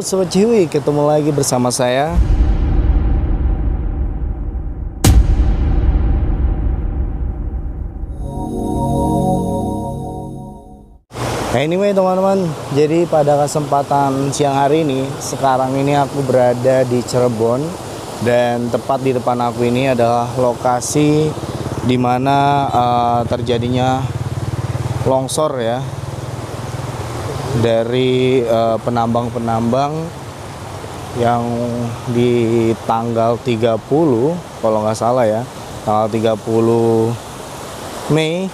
Sobat Ciwi, ketemu lagi bersama saya. Anyway teman-teman, jadi pada kesempatan siang hari ini, sekarang ini aku berada di Cirebon. Dan tepat di depan aku ini adalah lokasi di mana terjadinya longsor ya, dari penambang-penambang yang di tanggal 30 kalau nggak salah ya, tanggal 30 Mei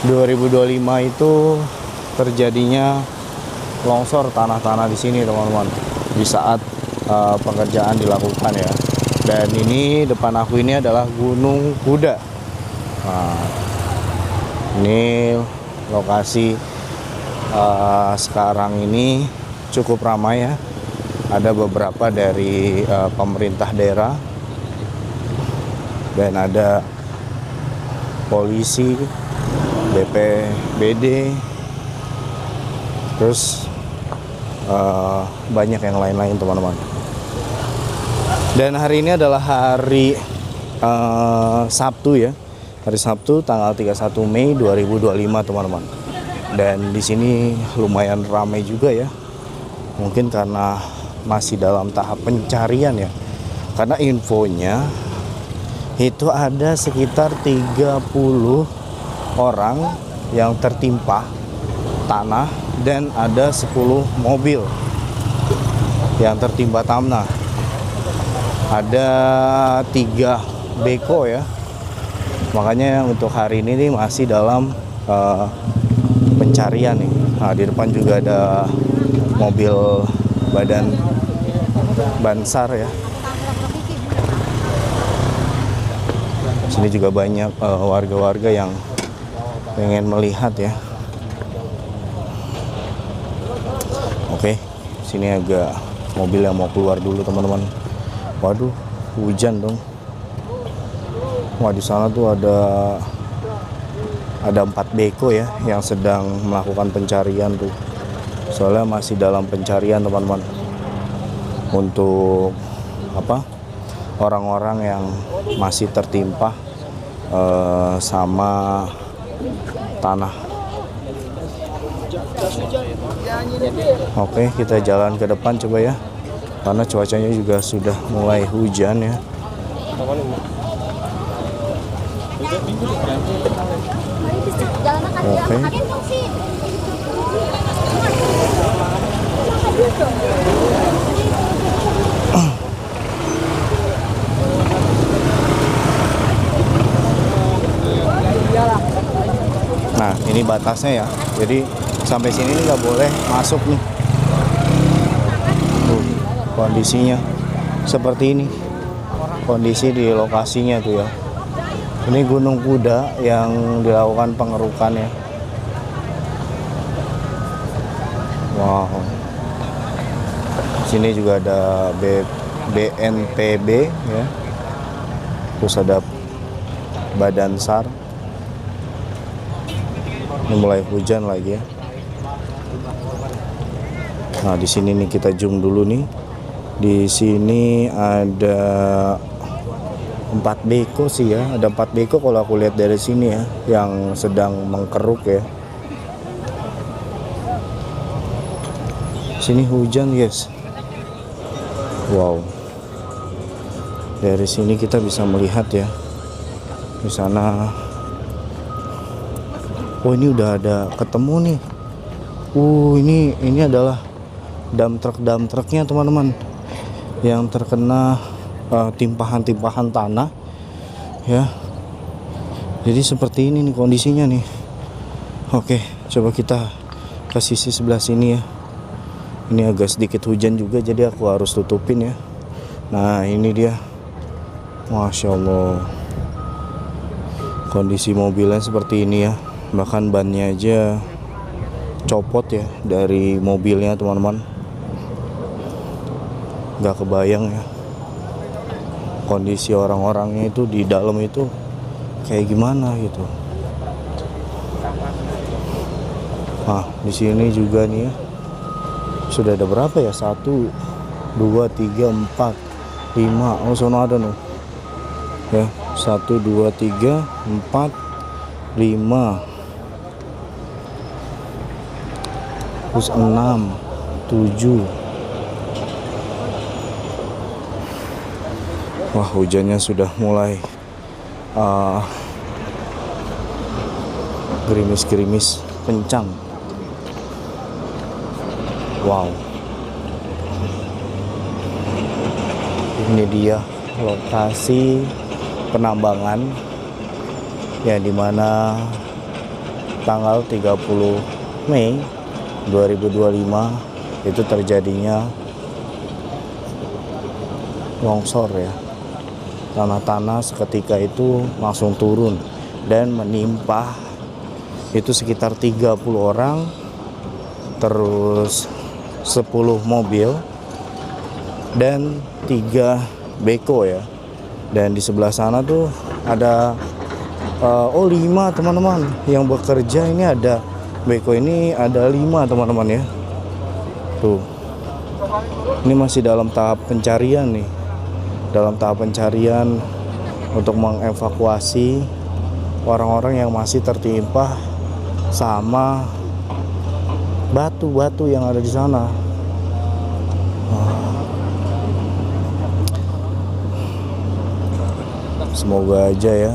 2025 itu terjadinya longsor tanah-tanah di sini teman-teman, di saat pekerjaan dilakukan ya. Dan ini depan aku ini adalah Gunung Kuda. Nah, ini lokasi sekarang ini cukup ramai ya. Ada beberapa dari pemerintah daerah dan ada polisi, BPBD, terus banyak yang lain-lain teman-teman. Dan hari ini adalah hari Sabtu ya, hari Sabtu tanggal 31 Mei 2025 teman-teman. Dan di sini lumayan ramai juga ya, mungkin karena masih dalam tahap pencarian ya, karena infonya itu ada sekitar 30 orang yang tertimpa tanah dan ada 10 mobil yang tertimpa tanah. Ada 3 beko ya. Makanya untuk hari ini nih masih dalam pencarian nih. Nah, di depan juga ada mobil badan Bansar ya. Sini juga banyak warga-warga yang pengen melihat ya. Oke, sini agak mobil yang mau keluar dulu teman-teman. Waduh, hujan dong. Wah, di sana tuh ada 4 beko ya yang sedang melakukan pencarian tuh. Soalnya masih dalam pencarian teman-teman. Untuk orang-orang yang masih tertimpa sama tanah. Oke, kita jalan ke depan coba ya, karena cuacanya juga sudah mulai hujan ya. Oke. Nah, ini batasnya ya. Jadi sampai sini nggak boleh masuk nih. Tuh, kondisinya seperti ini. Kondisi di lokasinya tuh ya. Ini Gunung Kuda yang dilakukan pengerukan ya. Wow. Sini juga ada BNPB ya. Terus ada Badan SAR. Ini mulai hujan lagi ya. Nah, di sini nih kita zoom dulu nih. Di sini ada 4 beko sih ya. Ada 4 beko kalau aku lihat dari sini ya, yang sedang mengkeruk ya. Sini hujan guys. Wow. Dari sini kita bisa melihat ya. Di sana. Oh, ini udah ada ketemu nih. Ini adalah dump truknya teman-teman, yang terkena timpahan tanah ya. Jadi seperti ini nih kondisinya nih. Oke, coba kita ke sisi sebelah sini ya. Ini agak sedikit hujan juga, jadi aku harus tutupin ya. Nah, ini dia. Masya Allah, kondisi mobilnya seperti ini ya. Bahkan bannya aja copot ya dari mobilnya teman-teman. Gak kebayang ya kondisi orang-orangnya itu di dalam itu kayak gimana gitu. Nah, di sini juga nih ya. Sudah ada berapa ya? 1, 2, 3, 4, 5. Oh, sono ada nih. Ya, 1, 2, 3, 4, 5. Terus 6, 7. Wah, hujannya sudah mulai gerimis-gerimis kencang. Wow, ini dia lokasi penambangan ya, dimana tanggal 30 Mei 2025 itu terjadinya longsor ya. Tanah-tanah seketika itu langsung turun dan menimpa itu sekitar 30 orang, terus 10 mobil dan 3 beko ya. Dan di sebelah sana tuh ada 5 teman-teman yang bekerja. Ini ada beko, ini ada 5 teman-teman ya. Tuh, ini masih dalam tahap pencarian nih, dalam tahap pencarian untuk mengevakuasi orang-orang yang masih tertimpa sama batu-batu yang ada di sana. Semoga aja ya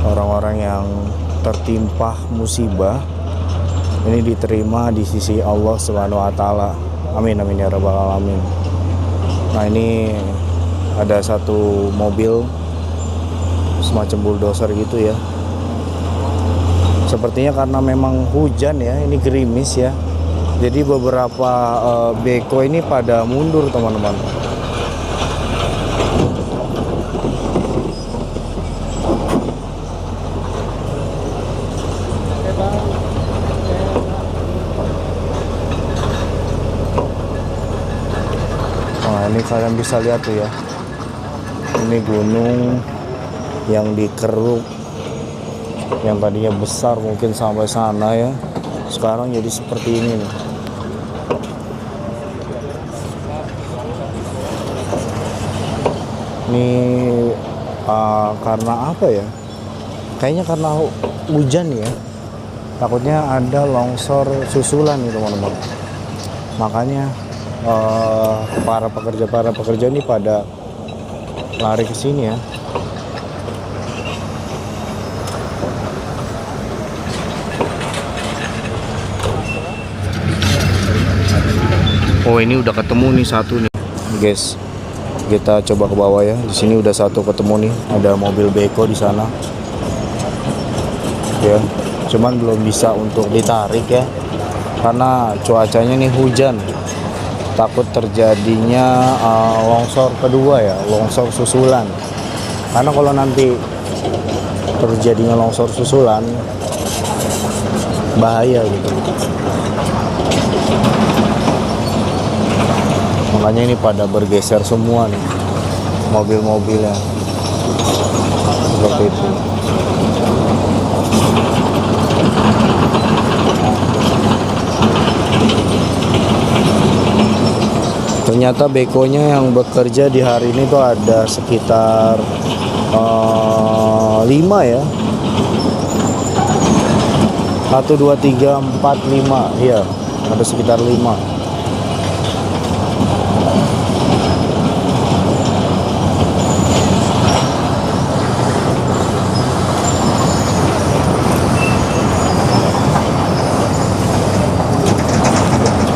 orang-orang yang tertimpa musibah ini diterima di sisi Allah Subhanahu wa taala. Amin amin ya rabbal alamin. Nah, ini ada satu mobil semacam bulldozer gitu ya. Sepertinya karena memang hujan ya, ini gerimis ya. Jadi beberapa beko ini pada mundur teman-teman. Nah, ini kalian bisa lihat tuh ya. Ini gunung yang dikeruk, yang tadinya besar mungkin sampai sana ya, sekarang jadi seperti ini nih. Ini karena apa ya? Kayaknya karena hujan ya. Takutnya ada longsor susulan nih teman-teman. Makanya para pekerja ini pada lari ke sini ya. Oh, ini udah ketemu nih satu nih, guys. Kita coba ke bawah ya. Di sini udah satu ketemu nih. Ada mobil beko di sana. Ya, cuman belum bisa untuk ditarik ya, karena cuacanya nih hujan. Takut terjadinya longsor kedua ya, longsor susulan. Karena kalau nanti terjadinya longsor susulan bahaya gitu. Makanya ini pada bergeser semua nih mobil-mobilnya, seperti itu. Ternyata bekonya yang bekerja di hari ini tuh ada sekitar 5 ya. 1, 2, 3, 4, 5. Iya, ada sekitar 5.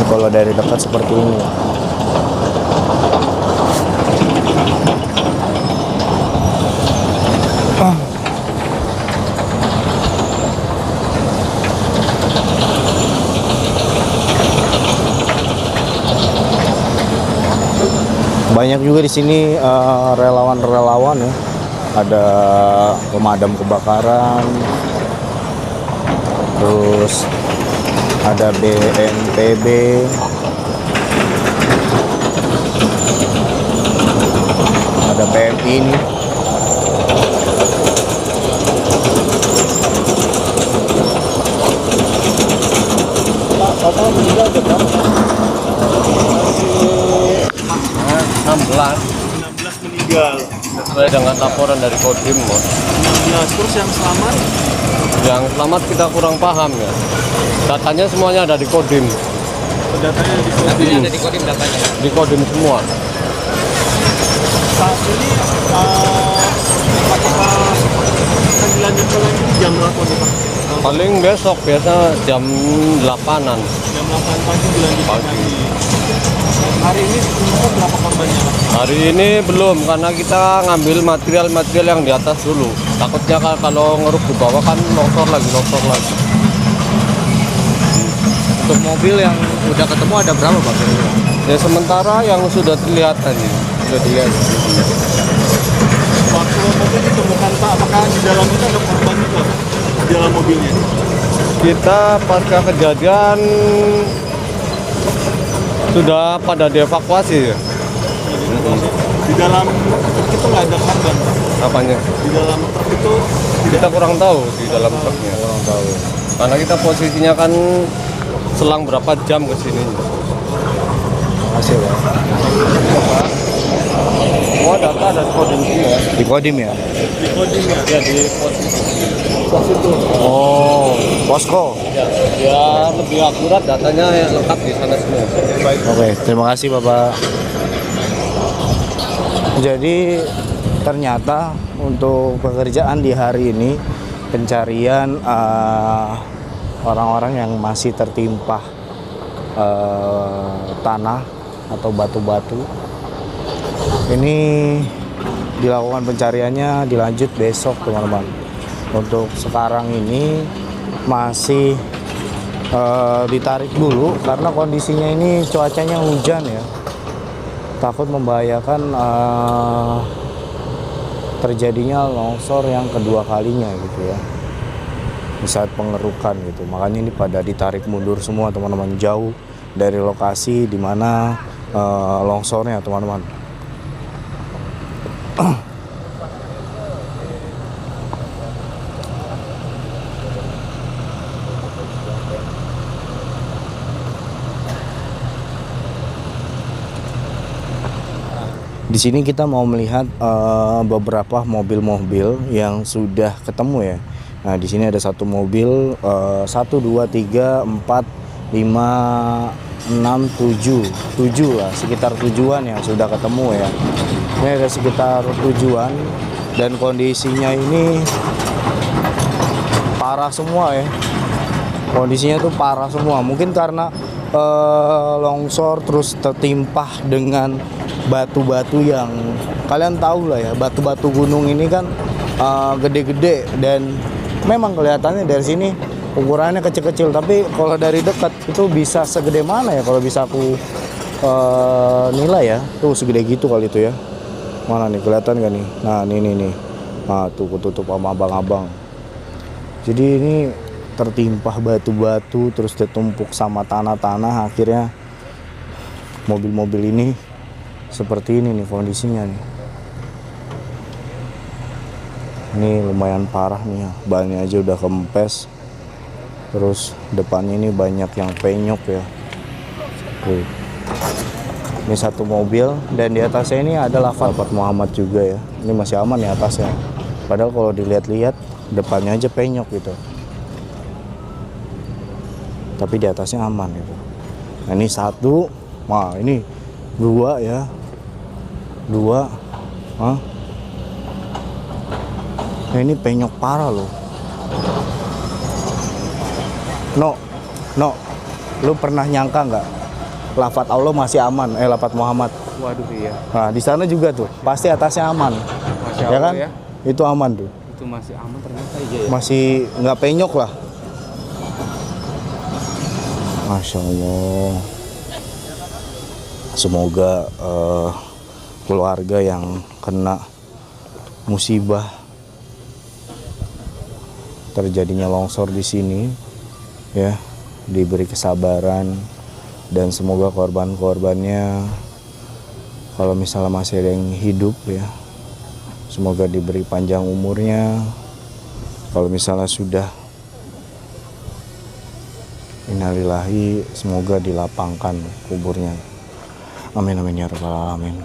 Kalau dari dekat seperti ini. Banyak juga di sini relawan-relawan ya. Ada pemadam kebakaran, terus ada BNPB, ada PMI ini. Pak, 16 meninggal. sesuai dengan laporan dari Kodim, Bos. 16 terus yang selamat Yang selamat kita kurang paham ya. Datanya semuanya ada di Kodim. datanya di sini. Datanya ada di Kodim datanya. Di Kodim semua. Saat ini apakah akan dilanjutkan lagi di jam berapa nih Pak? Paling besok biasa jam 8-an. Jam 8 pagi dilanjutkan Pagi. lagi. Hari ini sebenarnya berapa korbannya Pak? Hari ini belum, karena kita ngambil material-material yang di atas dulu. Takutnya kalau ngeruk di bawah kan longsor lagi. Untuk mobil yang udah ketemu ada berapa Pak? Ya sementara yang sudah terlihat tadi, sudah dilihat. Waktu mobil ditemukan Pak, apakah di dalam itu ada korban juga Pak? Di dalam mobilnya? Kita pasca kejadian sudah pada dievakuasi ya. Di dalam truk itu nggak ada korban Pak? Apanya? Di dalam truk itu Kita kurang tahu di dalam truknya. Kurang tahu. Karena kita posisinya kan selang berapa jam ke sini. Masih Pak. Semua data ada di Kodim semua. Di Kodim ya? di Kodim ya? Ya di posisi. Pos itu. Oh, posko. Ya lebih akurat datanya lengkap di sana semua. Oke, terima kasih Bapak. Jadi ternyata untuk pekerjaan di hari ini pencarian orang-orang yang masih tertimpa tanah atau batu-batu ini dilakukan pencariannya dilanjut besok teman-teman. Untuk sekarang ini masih ditarik dulu karena kondisinya ini cuacanya hujan ya, takut membahayakan terjadinya longsor yang kedua kalinya gitu ya di saat pengerukan gitu. Makanya ini pada ditarik mundur semua teman-teman, jauh dari lokasi di mana longsornya teman-teman. Di sini kita mau melihat beberapa mobil-mobil yang sudah ketemu ya. Nah, di sini ada satu mobil 1 2 3 4 5 6 7 lah, sekitar tujuan yang sudah ketemu ya. Ini ada sekitar tujuan dan kondisinya ini parah semua ya. Kondisinya tuh parah semua. Mungkin karena longsor terus tertimpa dengan batu-batu yang kalian tahu lah ya, batu-batu gunung ini kan gede-gede dan memang kelihatannya dari sini ukurannya kecil-kecil, tapi kalau dari dekat itu bisa segede mana ya kalau bisa aku nilai ya, tuh segede gitu kali itu ya. Mana nih, kelihatan gak nih? Nah ini nih, nah tuh ketutup sama abang-abang. Jadi ini tertimpa batu-batu terus ditumpuk sama tanah-tanah, akhirnya mobil-mobil ini seperti ini nih kondisinya nih. Ini lumayan parah nih ya, bannya aja udah kempes. Terus depannya ini banyak yang penyok ya. Tuh. Ini satu mobil dan di atasnya ini ada Lafat Muhammad juga ya. Ini masih aman ya atasnya. Padahal kalau dilihat-lihat depannya aja penyok gitu. Tapi di atasnya aman gitu. Nah, ini satu, wah ini dua ya. Dua, nah ini penyok parah loh. No, lu pernah nyangka nggak lafat Allah masih aman, lafat Muhammad? Waduh iya. Nah di sana juga tuh, pasti atasnya aman, Masya ya Allah kan? ya. Itu aman tuh, Itu masih aman ternyata iya ya. masih nggak penyok lah. Masya Allah. Semoga keluarga yang kena musibah terjadinya longsor di sini ya diberi kesabaran, dan semoga korban-korbannya kalau misalnya masih ada yang hidup ya semoga diberi panjang umurnya. Kalau misalnya sudah innalillahi, semoga dilapangkan kuburnya. Amin amin ya rabbal alamin.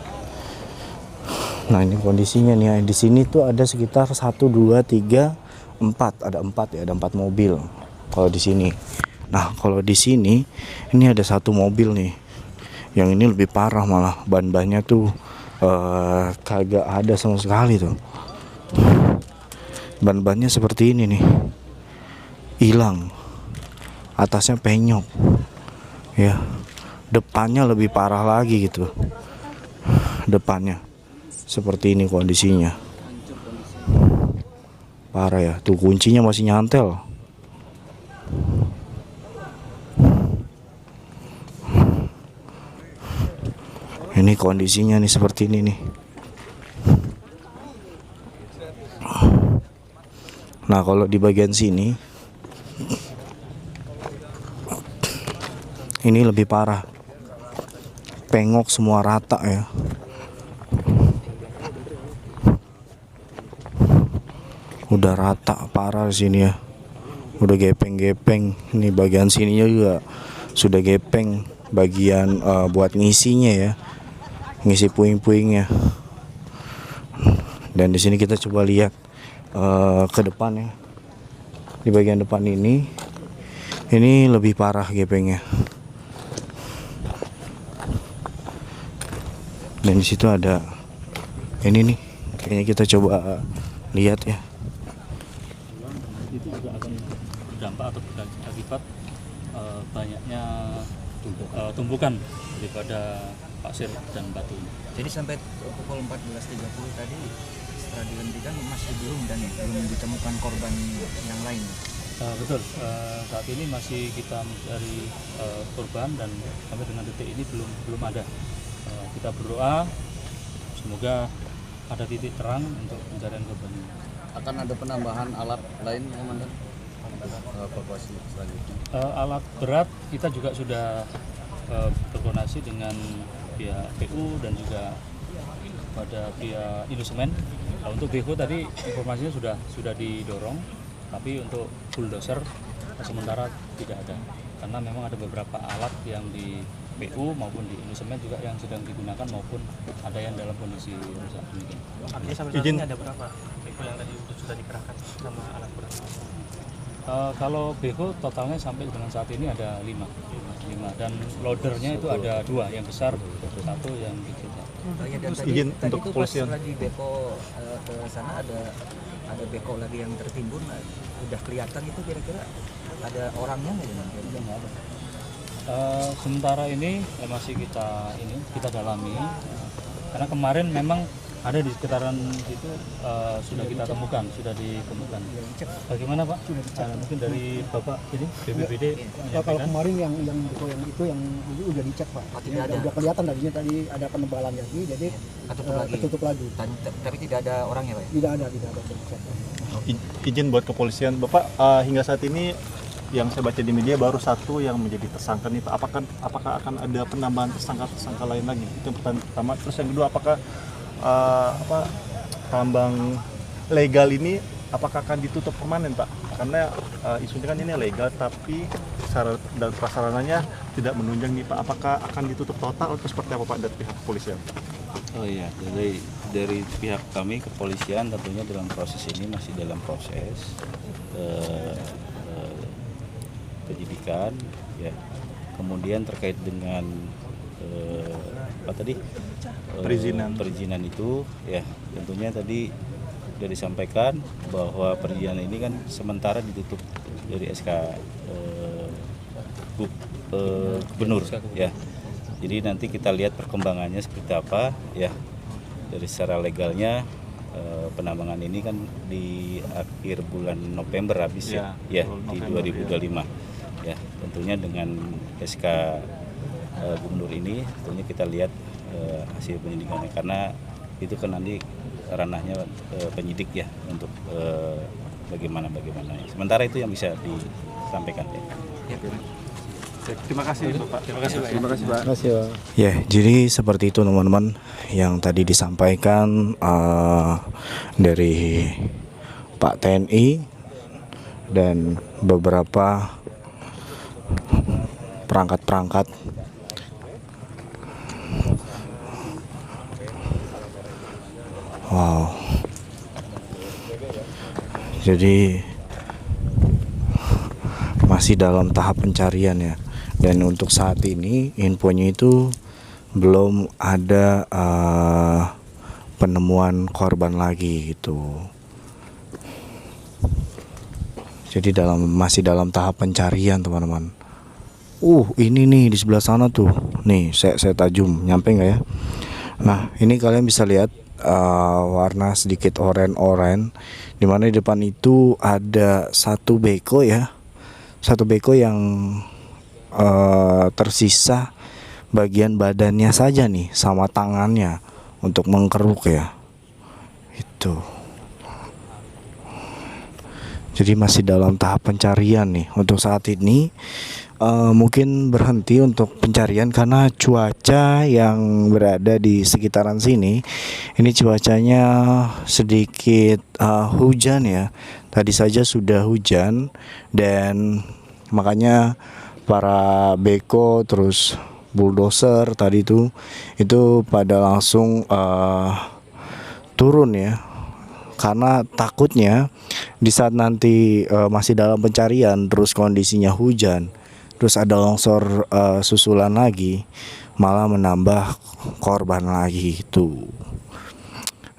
Nah ini kondisinya nih ya. Di sini tuh ada sekitar 1, 2, 3, 4. Ada 4 ya, ada 4 mobil. Kalau di sini. Nah kalau di sini ini ada 1 mobil nih. Yang ini lebih parah malah. Ban-bannya tuh kagak ada sama sekali tuh. Ban-bannya seperti ini nih. Hilang. Atasnya penyok. Ya. Depannya lebih parah lagi gitu. Depannya seperti ini kondisinya. Parah ya. Tuh kuncinya masih nyantel. Ini kondisinya nih seperti ini nih. Nah kalau di bagian sini ini lebih parah. Pengok semua rata ya. Udah rata parah di sini ya. Udah gepeng-gepeng. Ini bagian sininya juga sudah gepeng. Bagian buat ngisinya ya. Ngisi puing-puingnya. Dan di sini kita coba lihat ke depan ya. Di bagian depan ini lebih parah gepengnya. Dan di situ ada ini nih. Kayaknya kita coba lihat ya. Itu juga akan berdampak atau berakibat banyaknya tumpukan daripada pasir dan batu. Jadi sampai pukul 14.30 tadi setelah dihentikan masih belum ditemukan korban yang lain. Betul, saat ini masih kita mencari korban dan sampai dengan detik ini belum ada. Kita berdoa semoga ada titik terang untuk pencarian korban ini. Akan ada penambahan alat lain, Komandan? Evakuasi selanjutnya. Alat berat kita juga sudah berkoordinasi dengan pihak PU dan juga pada pihak Indosemen. Untuk BEHO tadi informasinya sudah didorong, tapi untuk bulldozer sementara tidak ada, karena memang ada beberapa alat yang di PU maupun di Indosemen juga yang sedang digunakan maupun ada yang dalam kondisi rusak demikian. Artinya sampai saat ini ada berapa BEHO yang tadi sudah dikerahkan sama alat berat? Kalau BEHO totalnya sampai dengan saat ini ada 5 dan loadernya itu ada 2, yang besar 1, yang kecil. Ya, dan Terus tadi izin untuk itu kepolisian. pas lagi beko ke sana ada beko lagi yang tertimbun, udah kelihatan itu kira-kira ada orangnya nggak ya? Nggak ada. Sementara ini masih kita dalami, karena kemarin memang ada di sekitaran itu sudah kita temukan, sudah ditemukan. Bagaimana Pak? Mungkin dari Bapak ini BPBD. Kalau kemarin yang udah dicek Pak, udah kelihatan tadi ada penebalan lagi, jadi ketutup lagi. Tapi tidak ada orangnya Pak? Tidak ada. Izin buat kepolisian, Bapak, hingga saat ini yang saya baca di media baru 1 yang menjadi tersangka nih Pak. Apakah akan ada penambahan tersangka lain lagi? Itu yang pertama. Terus yang kedua, apakah tambang legal ini apakah akan ditutup permanen Pak? Karena isunya kan ini legal tapi dan prasarananya tidak menunjang nih Pak. Apakah akan ditutup total atau seperti apa Pak dari pihak kepolisian? Oh iya, dari pihak kami kepolisian tentunya dalam proses ini masih dalam proses penyidikan ya. Kemudian terkait dengan perizinan itu ya, tentunya tadi sudah disampaikan bahwa perizinan ini kan sementara ditutup dari SK Gubernur ya. Jadi nanti kita lihat perkembangannya seperti apa ya. Dari secara legalnya penambangan ini kan di akhir bulan November habis ya di 2025 ya. Tentunya dengan SK Gubernur ini tentunya kita lihat hasil penyidikannya, karena itu kan nanti ranahnya penyidik ya untuk bagaimana. Sementara itu yang bisa disampaikan ya. Terima kasih Bapak. Terima kasih Pak. Ya, jadi seperti itu teman-teman yang tadi disampaikan dari Pak TNI dan beberapa perangkat-perangkat . Wow. Jadi masih dalam tahap pencarian ya. Dan untuk saat ini infonya itu belum ada penemuan korban lagi gitu. Jadi masih dalam tahap pencarian teman-teman. Ini nih di sebelah sana tuh. Nih saya tajum, nyampe nggak ya? Nah ini kalian bisa lihat warna sedikit oranye, dimana di depan itu ada satu beko ya, satu beko yang tersisa bagian badannya saja nih sama tangannya untuk mengkeruk ya, itu. Jadi masih dalam tahap pencarian nih untuk saat ini. Mungkin berhenti untuk pencarian karena cuaca yang berada di sekitaran sini ini cuacanya sedikit hujan ya. Tadi saja sudah hujan dan makanya para beko terus bulldozer tadi itu pada langsung turun ya, karena takutnya di saat nanti masih dalam pencarian terus kondisinya hujan, terus ada longsor susulan lagi, malah menambah korban lagi itu.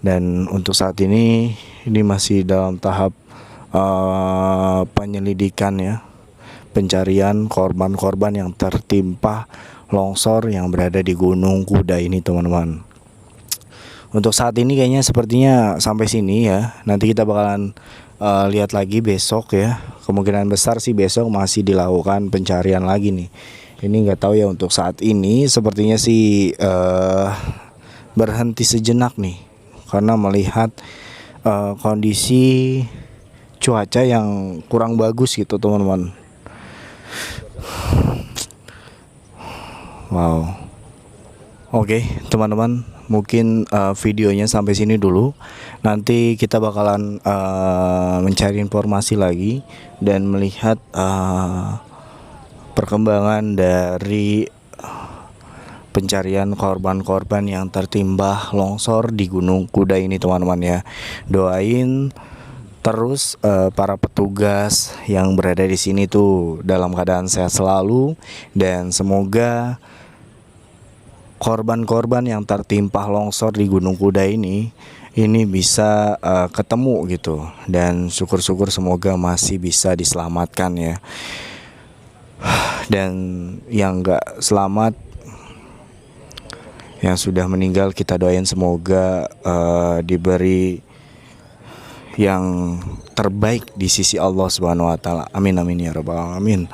Dan untuk saat ini masih dalam tahap penyelidikan ya, pencarian korban-korban yang tertimpa longsor yang berada di Gunung Kuda ini teman-teman. Untuk saat ini kayaknya sepertinya sampai sini ya. Nanti kita bakalan lihat lagi besok ya. Kemungkinan besar sih besok masih dilakukan pencarian lagi nih. Ini nggak tahu ya, untuk saat ini sepertinya sih berhenti sejenak nih, karena melihat kondisi cuaca yang kurang bagus gitu teman-teman. Wow. Oke, teman-teman, mungkin videonya sampai sini dulu. Nanti kita bakalan mencari informasi lagi dan melihat perkembangan dari pencarian korban-korban yang tertimpa longsor di Gunung Kuda ini teman-teman ya. Doain terus para petugas yang berada di sini tuh dalam keadaan sehat selalu, dan semoga korban-korban yang tertimpa longsor di Gunung Kuda ini bisa ketemu gitu, dan syukur-syukur semoga masih bisa diselamatkan ya. Dan yang nggak selamat, yang sudah meninggal, kita doain semoga diberi yang terbaik di sisi Allah Subhanahu wa taala. Amin amin ya rabbal alamin.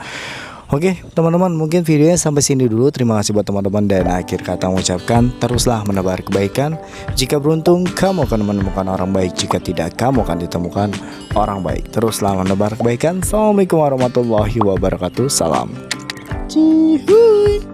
Oke teman-teman, mungkin videonya sampai sini dulu. Terima kasih buat teman-teman, dan akhir kata mengucapkan teruslah menebar kebaikan. Jika beruntung kamu akan menemukan orang baik, jika tidak kamu akan ditemukan orang baik. Teruslah menebar kebaikan. Assalamualaikum warahmatullahi wabarakatuh. Salam. Cihuy.